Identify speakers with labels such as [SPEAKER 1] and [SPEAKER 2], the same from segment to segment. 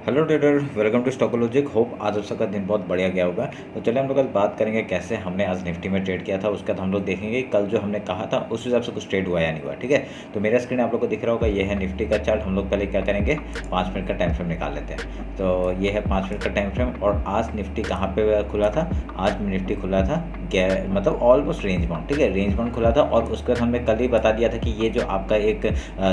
[SPEAKER 1] Hello trader, welcome to Stockologic. Hope आज आप सबका दिन बहुत बढ़िया गया होगा। तो चलिए हम लोग आज बात करेंगे कैसे हमने आज निफ्टी में ट्रेड किया था। उसके बाद हम लोग देखेंगे कल जो हमने कहा था उस हिसाब से कुछ ट्रेड हुआ या नहीं हुआ। ठीक है, तो मेरा स्क्रीन आप लोग को दिख रहा होगा, ये है निफ्टी का चार्ट। हम लोग पहले क्या करेंगे, 5 मिनट का टाइम फ्रेम निकाल लेते हैं। तो ये है 5 मिनट का टाइम फ्रेम। और आज निफ्टी कहाँ पे खुला था? आज निफ्टी खुला था मतलब ऑलमोस्ट रेंज बाउंड। ठीक है, रेंज बाउंड खुला था। और उसके बाद हमने कल ही बता दिया था कि ये जो आपका एक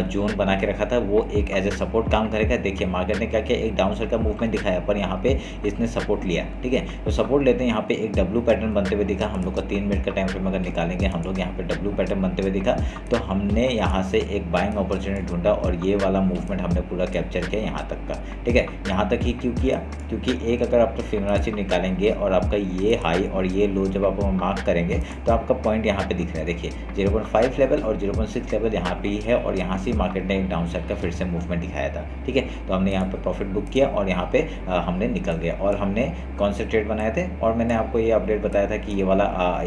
[SPEAKER 1] जोन बना के रखा था वो एक एज ए सपोर्ट काम करेगा। देखिए मार्केट ने क्या किया, एक डाउन साइड का मूवमेंट दिखाया, पर यहाँ पे इसने सपोर्ट लिया। ठीक है, तो सपोर्ट लेते हैं, यहाँ पे एक डब्ल्यू पैटर्न बनते हुए दिखा। हम लोग का 3 मिनट का टाइम फ्रेम अगर निकालेंगे, हम लोग यहाँ पे डब्ल्यू पैटर्न बनते हुए दिखा। तो हमने यहाँ से एक बाइंग अपॉर्चुनिटी ढूंढा और ये वाला मूवमेंट हमने पूरा कैप्चर किया यहाँ तक का। ठीक है, यहाँ तक ही क्यों किया? क्योंकि एक अगर आप तो फिबोनाची निकालेंगे और आपका ये हाई और ये लो जब आप मार्क करेंगे तो आपका पॉइंट यहाँ पे दिख रहा है। देखिए 0.5 लेवल और 0.6 लेवल यहाँ पे ही है। और यहाँ से मार्केट ने एक डाउन साइड का फिर से मूवमेंट दिखाया था। ठीक है, तो हमने यहाँ पे प्रॉफिट बुक किया और यहाँ पे हमने निकल गया। और हमने कौन से ट्रेड बनाए थे, और मैंने आपको ये अपडेट बताया था कि ये वाला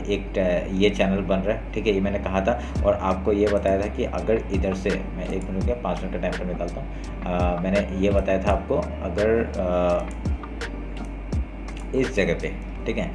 [SPEAKER 1] ये चैनल बन रहा है। ठीक है, ये मैंने कहा था। और आपको ये बताया था कि अगर इधर से मैं 1 मिनट या 5 मिनट का टाइम पर निकालता हूँ, मैंने ये बताया था आपको अगर इस जगह पे, ठीक है,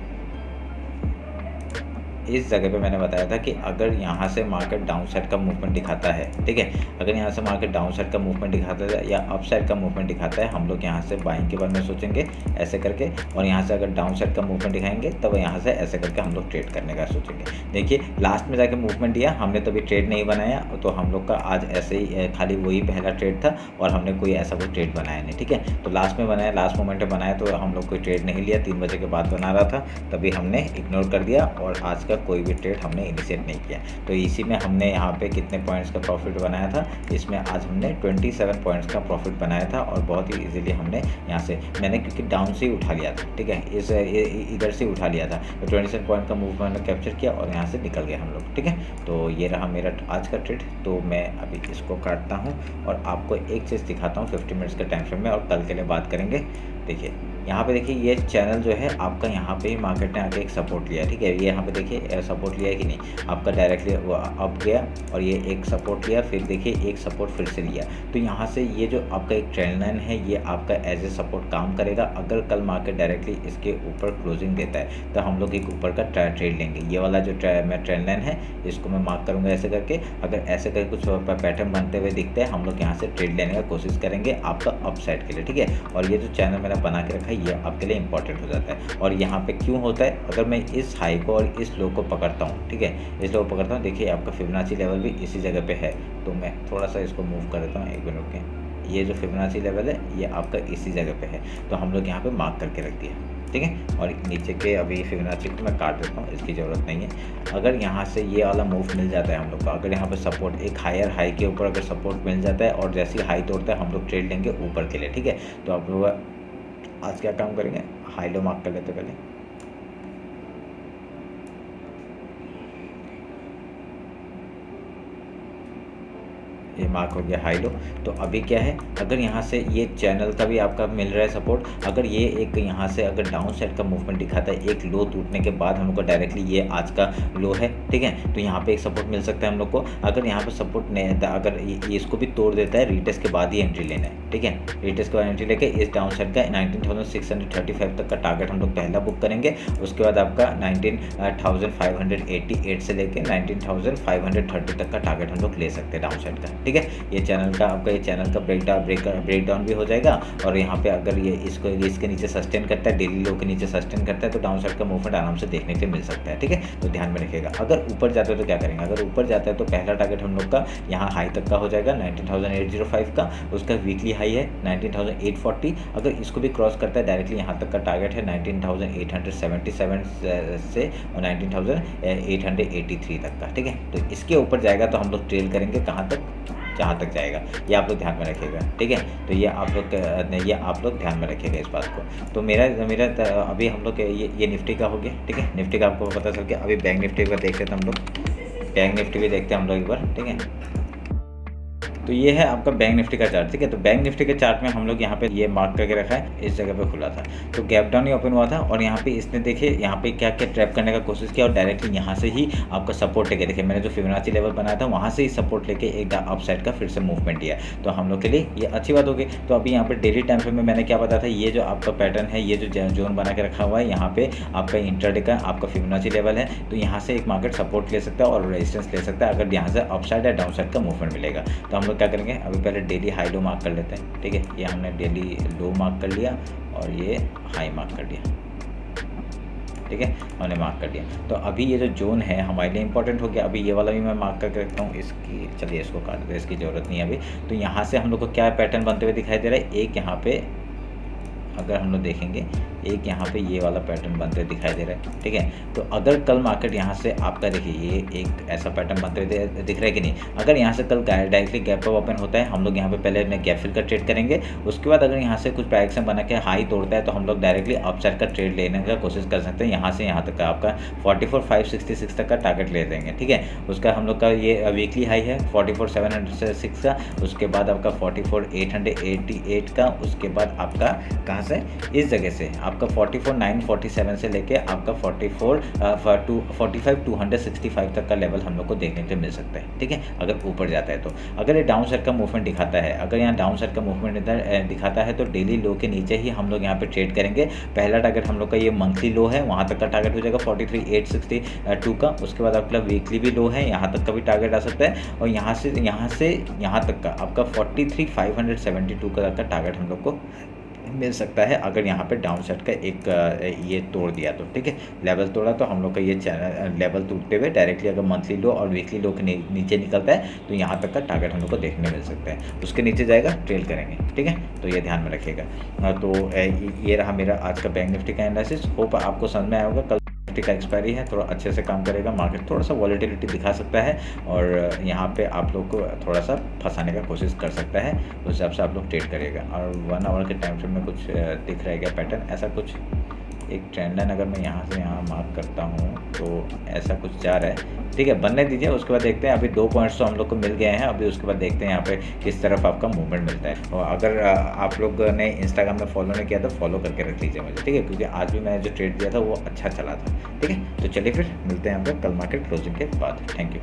[SPEAKER 1] इस जगह पे मैंने बताया था कि अगर यहाँ से मार्केट डाउन साइड का मूवमेंट दिखाता है, ठीक है, अगर यहाँ से मार्केट डाउन साइड का मूवमेंट दिखाता है या अप साइड का मूवमेंट दिखाता है, हम लोग यहाँ से बाइंग के बारे में सोचेंगे ऐसे करके। और यहाँ से अगर डाउन साइड का मूवमेंट दिखाएंगे तब यहाँ से ऐसे करके हम लोग ट्रेड करने का सोचेंगे। देखिए लास्ट में जाके मूवमेंट दिया, हमने तभी ट्रेड नहीं बनाया। तो हम लोग का आज ऐसे ही खाली वही पहला ट्रेड था और हमने कोई ऐसा कोई ट्रेड बनाया नहीं। ठीक है, तो लास्ट में बनाया, लास्ट मोमेंट में बनाया, तो हम लोग कोई ट्रेड नहीं लिया। 3 बजे के बाद बना रहा था, तभी हमने इग्नोर कर दिया और आज का कोई भी ट्रेड हमने इनिशिएट नहीं किया। तो इसी में हमने यहाँ पे कितने पॉइंट्स का प्रॉफिट बनाया था, इसमें आज हमने 27 पॉइंट्स का प्रॉफिट बनाया था। और बहुत ही इजीली हमने यहाँ से, मैंने क्योंकि डाउन से ही उठा लिया था, ठीक है, इस इधर से उठा लिया था, तो 27 पॉइंट का मूव मैंने कैप्चर किया और यहाँ से निकल गए हम लोग। ठीक है, तो ये रहा मेरा आज का ट्रेड। तो मैं अभी इसको काटता हूँ और आपको एक चीज़ दिखाता हूँ 50 मिनट्स के टाइम फ्रेम में, और कल के लिए बात करेंगे। देखिए यहाँ पे देखिए ये चैनल जो है आपका, यहाँ पे ही मार्केट ने आके एक सपोर्ट लिया। ठीक है, ये यहाँ पे देखिए सपोर्ट लिया है कि नहीं, आपका डायरेक्टली अप गया और ये एक सपोर्ट लिया, फिर देखिए एक सपोर्ट फिर से लिया। तो यहाँ से ये जो आपका एक ट्रेंड लाइन है ये आपका एज ए सपोर्ट काम करेगा। अगर कल मार्केट डायरेक्टली इसके ऊपर क्लोजिंग देता है तो हम लोग एक ऊपर का ट्रेड लेंगे। ये वाला जो मैं ट्रेंड लाइन है इसको मैं मार्क करूँगा ऐसे करके। अगर ऐसे करके कुछ पैटर्न बनते हुए दिखते हैं, हम लोग यहाँ से ट्रेड लेने का कोशिश करेंगे आपका अप साइड के लिए। ठीक है, और ये जो चैनल मैंने बना के रखा है ये आपके लिए इंपॉर्टेंट हो जाता है। और यहाँ पे क्यों होता है, अगर मैं इस हाई को और इस लो को पकड़ता हूँ, ठीक है, इस लो को पकड़ता हूँ, देखिए आपका फिबोनाची लेवल भी इसी जगह पे है। तो मैं थोड़ा सा इसको मूव कर देता हूँ, 1 मिनट के। ये जो फिबोनाची लेवल है ये आपका इसी जगह पे है, तो हम लोग यहाँ पे मार्क करके रख दिया। ठीक है, और नीचे के अभी फिबोनाची को मैं काट देता हूँ, इसकी ज़रूरत नहीं है। अगर यहाँ से ये वाला मूव मिल जाता है हम लोग को, अगर यहाँ पे सपोर्ट एक हायर हाई के ऊपर अगर सपोर्ट मिल जाता है और जैसे ही हाई तोड़ता है हम लोग ट्रेड लेंगे ऊपर के लिए। ठीक है, तो आप लोग आज क्या काम करेंगे, हाई लो मार्क कर लेते पहले। ये मार्क हो गया हाई लो। तो अभी क्या है, अगर यहाँ से ये चैनल का भी आपका मिल रहा है सपोर्ट, अगर ये एक यहाँ से अगर डाउन साइड का मूवमेंट दिखाता है एक लो टूटने के बाद हम लोग को डायरेक्टली ये आज का लो है। ठीक है, तो यहाँ पे एक सपोर्ट मिल सकता है हम लोग को। अगर यहाँ पे सपोर्ट नहीं, अगर ये इसको भी तोड़ देता है, रीटेस्ट के बाद ही एंट्री लेना है। ठीक है, रीटेस्ट के बाद एंट्री लेके इस डाउन साइड का 19,635 तक का टारगेट हम लोग पहला बुक करेंगे। उसके बाद आपका 19,588 से लेके 19,530 तक का टारगेट हम लोग ले सकते हैं डाउन साइड का। ठीक है, ये चैनल का आपका, ये चैनल का ब्रेकडाउन भी हो जाएगा। और यहाँ पे अगर ये इसको इसके नीचे सस्टेन करता है, डेली लो के नीचे सस्टेन करता है, तो डाउन साइड का मूवमेंट आराम से देखने के लिए मिल सकता है। ठीक है, तो ध्यान में रखिएगा। अगर ऊपर जाता है तो क्या करेंगे, अगर ऊपर जाता है तो पहला टारगेट हम लोग का यहाँ हाई तक का हो जाएगा 19,805 का। उसका वीकली हाई है 19,840। अगर इसको भी क्रॉस करता है डायरेक्टली यहाँ तक का टारगेट है 19,877 से और 19,883 तक का। ठीक है, तो इसके ऊपर जाएगा तो हम लोग ट्रेल करेंगे कहाँ तक, जहाँ तक जाएगा। ये आप लोग ध्यान में रखिएगा। ठीक है, तो ये आप लोग ध्यान में रखिएगा इस बात को। तो मेरा अभी हम लोग ये निफ्टी का हो गया। ठीक है, निफ्टी का आपको पता चल गया। अभी बैंक निफ्टी का देख लेते हैं हम लोग, बैंक निफ्टी भी देखते हैं हम लोग एक बार। ठीक है, तो तो ये है आपका बैंक निफ्टी का चार्ट, ठीक है। तो बैंक निफ्टी के चार्ट में हम लोग यहाँ पे ये मार्क करके रखा है, इस जगह पे खुला था, तो गैप डाउन ही ओपन हुआ था और यहाँ पे इसने देखिए यहाँ पे क्या क्या ट्रैप करने का कोशिश किया और डायरेक्टली यहाँ से ही आपका सपोर्ट लेके, देखिए मैंने जो फिबोनाची लेवल बनाया था वहाँ से ही सपोर्ट लेके एक अपसाइड का फिर से मूवमेंट दिया, तो हम लोग के लिए ये अच्छी बात होगी। तो अभी यहाँ पे डेली टाइम फ्रेम में मैंने क्या बताया था, ये जो आपका पैटर्न है, ये जो जोन बना के रखा हुआ है, यहाँ पे आपका इंट्राडे का आपका फिबोनाची लेवल है, तो यहाँ से एक मार्केट सपोर्ट ले सकता है और रेजिस्टेंस ले सकता है अगर यहाँ से अपसाइड या डाउनसाइड का मूवमेंट मिलेगा। तो हम लोग क्या करेंगे, अभी पहले डेली हाई लो मार्क कर लेते हैं, ठीक है। ये हमने डेली लो मार्क कर लिया और ये हाई मार्क कर लिया, ठीक है, हमने मार्क कर दिया। तो अभी ये जो जोन है हमारे लिए इंपॉर्टेंट हो गया। अभी ये वाला भी मैं मार्क करके रखता हूँ, इसकी चलिए इसको काट देते हैं, इसकी ज़रूरत नहीं है अभी। तो यहाँ से हम लोग को क्या पैटर्न बनते हुए दिखाई दे रहा है, एक यहाँ पे अगर हम लोग देखेंगे, एक यहाँ पे ये वाला पैटर्न बनते हुए दिखाई दे रहा है, ठीक है। तो अगर कल मार्केट यहाँ से आपका देखिए ये एक ऐसा पैटर्न बनते हुए दिख रहा है कि नहीं, अगर यहाँ से कल डायरेक्टली गैप अप ओपन होता है, हम लोग यहाँ पे पहले अपने गैप फिल का ट्रेड करेंगे, उसके बाद अगर यहाँ से कुछ प्राइस बना के हाई तोड़ता है तो हम लोग डायरेक्टली अपसाइड का ट्रेड लेने का कोशिश कर सकते हैं। यहाँ से यहाँ तक का आपका 44,566 तक का टारगेट ले देंगे, ठीक है। उसका हम लोग का ये वीकली हाई है 44,706 का, उसके बाद आपका 44,888 का, उसके बाद आपका कहाँ से, इस जगह से आपका 44,947 से लेके आपका 45,265 तक का लेवल हम लोग को देखने को मिल सकता है, ठीक है, अगर ऊपर जाता है तो। अगर ये डाउन साइड का मूवमेंट दिखाता है, अगर यहाँ डाउन साइड का मूवमेंट इधर दिखाता है तो डेली लो के नीचे ही हम लोग यहाँ पे ट्रेड करेंगे। पहला टारगेट हम लोग का ये मंथली लो है, वहाँ तक का टारगेट हो जाएगा 43,862 का, उसके बाद आपका वीकली भी लो है, यहाँ तक का भी टारगेट आ सकता है, और यहाँ से यहाँ तक का आपका 43,572 का टारगेट हम लोग को मिल सकता है अगर यहाँ पे डाउन साइड का एक ये तोड़ दिया तो, ठीक है। लेवल तोड़ा तो हम लोग का ये लेवल टूटते हुए डायरेक्टली अगर मंथली लो और वीकली लो के नीचे निकलता है तो यहाँ तक का टारगेट हम लोग को देखने मिल सकता है, उसके नीचे जाएगा ट्रेल करेंगे, ठीक है। तो ये ध्यान में रखिएगा। तो ये रहा मेरा आज का बैंक निफ्टी का एनालिसिस, होप आपको समझ में आया होगा। कल निफ्टी का एक्सपायरी है, थोड़ा अच्छे से काम करेगा, मार्केट थोड़ा सा वॉलेटिलिटी दिखा सकता है और यहाँ पे आप लोग को थोड़ा सा फंसाने का कोशिश कर सकता है, उस हिसाब से आप लोग ट्रेड करिएगा। और 1 आवर के टाइम फ्रेम में कुछ दिख रहेगा पैटर्न, ऐसा कुछ एक ट्रेंड लाइन अगर मैं यहाँ से यहाँ मार्क करता हूँ तो ऐसा कुछ जा रहा है, ठीक है, बनने दीजिए, उसके बाद देखते हैं। अभी 2 पॉइंट्स तो हम लोग को मिल गए हैं, अभी उसके बाद देखते हैं यहाँ पे किस तरफ आपका मूवमेंट मिलता है। और अगर आप लोग ने इंस्टाग्राम में फॉलो नहीं किया तो फॉलो करके रख लीजिए मुझे, ठीक है, क्योंकि आज भी मैंने जो ट्रेड दिया था वो अच्छा चला था, ठीक है। तो चलिए फिर मिलते हैं यहाँ पे कल मार्केट क्लोजिंग के बाद। Thank you.